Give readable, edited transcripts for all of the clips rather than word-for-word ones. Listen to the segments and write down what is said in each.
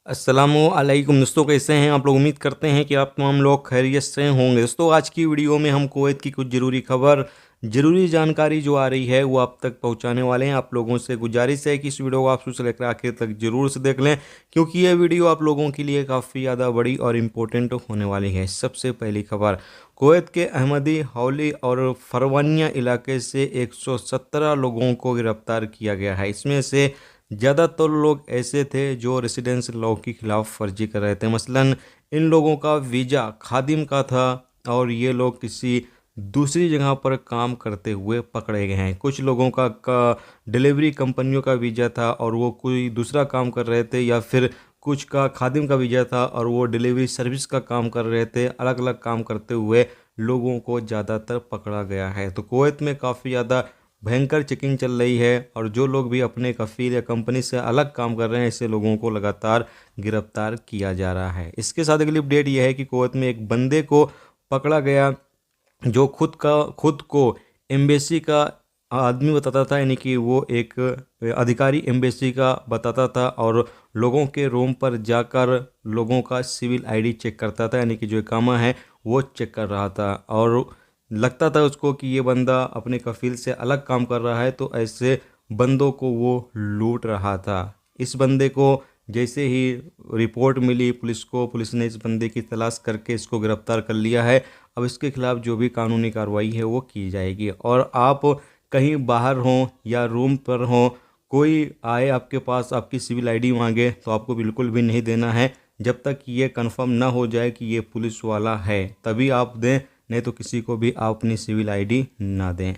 अस्सलामुअलैकुम दोस्तों, कैसे हैं आप लोग। उम्मीद करते हैं कि आप तमाम लोग खैरियत से होंगे। दोस्तों, आज की वीडियो में हम कुवैत की कुछ ज़रूरी खबर, ज़रूरी जानकारी जो आ रही है वो आप तक पहुंचाने वाले हैं। आप लोगों से गुजारिश है कि इस वीडियो को आप शुरू से लेकर आखिर तक ज़रूर से देख लें, क्योंकि यह वीडियो आप लोगों के लिए काफ़ी ज़्यादा बड़ी और इम्पोर्टेंट होने वाली है। सबसे पहली खबर, कुवैत के अहमदी हौली और फरवानिया इलाके से 117 लोगों को गिरफ्तार किया गया है। इसमें से ज़्यादातर लोग ऐसे थे जो रेसिडेंस लॉ के खिलाफ वर्जी कर रहे थे। मसलन इन लोगों का वीज़ा खादिम का था और ये लोग किसी दूसरी जगह पर काम करते हुए पकड़े गए हैं। कुछ लोगों का डिलीवरी कंपनियों का वीज़ा था और वो कोई दूसरा काम कर रहे थे, या फिर कुछ का खादिम का वीज़ा था और वो डिलीवरी सर्विस का काम कर रहे थे। अलग अलग काम करते हुए लोगों को ज़्यादातर पकड़ा गया है। तो कुवैत में काफ़ी ज़्यादा भयंकर चेकिंग चल रही है और जो लोग भी अपने कफील या कंपनी से अलग काम कर रहे हैं, ऐसे लोगों को लगातार गिरफ्तार किया जा रहा है। इसके साथ अगली अपडेट यह है कि कुवैत में एक बंदे को पकड़ा गया जो खुद को एम्बेसी का आदमी बताता था, यानी कि वो एक अधिकारी एम्बेसी का बताता था और लोगों के रूम पर जाकर लोगों का सिविल आईडी चेक करता था, यानी कि जो इकामा है वो चेक कर रहा था। और लगता था उसको कि ये बंदा अपने कफील से अलग काम कर रहा है, तो ऐसे बंदों को वो लूट रहा था। इस बंदे को जैसे ही रिपोर्ट मिली पुलिस को, पुलिस ने इस बंदे की तलाश करके इसको गिरफ्तार कर लिया है। अब इसके खिलाफ जो भी कानूनी कार्रवाई है वो की जाएगी। और आप कहीं बाहर हों या रूम पर हों, कोई आए आपके पास आपकी सिविल आईडी मांगे, तो आपको बिल्कुल भी नहीं देना है जब तक ये कंफर्म ना हो जाए कि ये पुलिस वाला है, तभी आप दें, नहीं तो किसी को भी आप अपनी सिविल आईडी ना दें।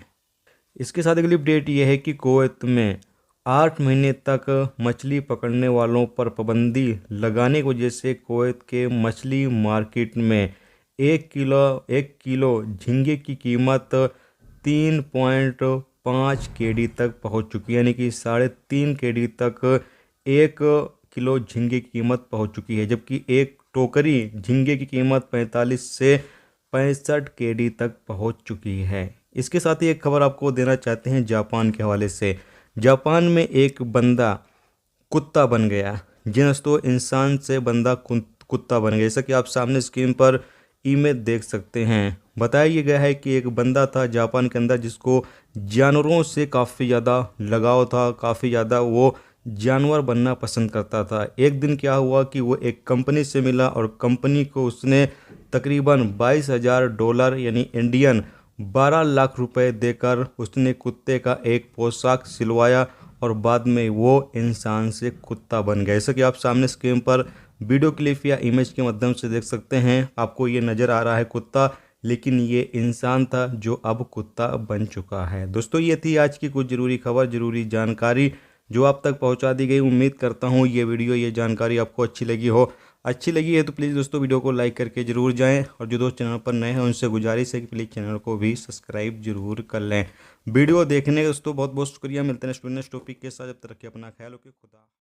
इसके साथ अगली अपडेट ये है कि कुवैत में 8 महीने तक मछली पकड़ने वालों पर पाबंदी लगाने की वजह से कुवैत के मछली मार्केट में 1 किलो झींगे की कीमत 3.5 KD तक पहुंच चुकी है, यानी कि 3.5 KD तक 1 किलो झींगे की कीमत पहुंच चुकी है, जबकि एक टोकरी झींगे की कीमत 45 से 65 KD तक पहुंच चुकी है। इसके साथ ही एक खबर आपको देना चाहते हैं जापान के हवाले से। जापान में एक बंदा कुत्ता बन गया। जी दोस्तों, इंसान से बंदा कुत्ता बन गया, जैसा कि आप सामने स्क्रीन पर इमेज देख सकते हैं। बताया गया है कि एक बंदा था जापान के अंदर जिसको जानवरों से काफ़ी ज़्यादा लगाव था, काफ़ी ज़्यादा वो जानवर बनना पसंद करता था। एक दिन क्या हुआ कि वो एक कंपनी से मिला और कंपनी को उसने तकरीबन $22,000 यानी इंडियन 12 लाख रुपए देकर उसने कुत्ते का एक पोशाक सिलवाया और बाद में वो इंसान से कुत्ता बन गया। जैसा कि आप सामने स्क्रीन पर वीडियो क्लिप या इमेज के माध्यम से देख सकते हैं, आपको ये नज़र आ रहा है कुत्ता, लेकिन ये इंसान था जो अब कुत्ता बन चुका है। दोस्तों, ये थी आज की कुछ ज़रूरी खबर, ज़रूरी जानकारी जो आप तक पहुंचा दी गई। उम्मीद करता हूं ये वीडियो, ये जानकारी आपको अच्छी लगी हो। अच्छी लगी है तो प्लीज़ दोस्तों वीडियो को लाइक करके ज़रूर जाएं, और जो दोस्त चैनल पर नए हैं उनसे गुजारिश है कि प्लीज़ चैनल को भी सब्सक्राइब जरूर कर लें। वीडियो देखने का दोस्तों बहुत बहुत शुक्रिया। मिलते हैं नेक्स्ट टॉपिक के साथ, जब तक रखिए अपना ख्याल, ओके, खुदा।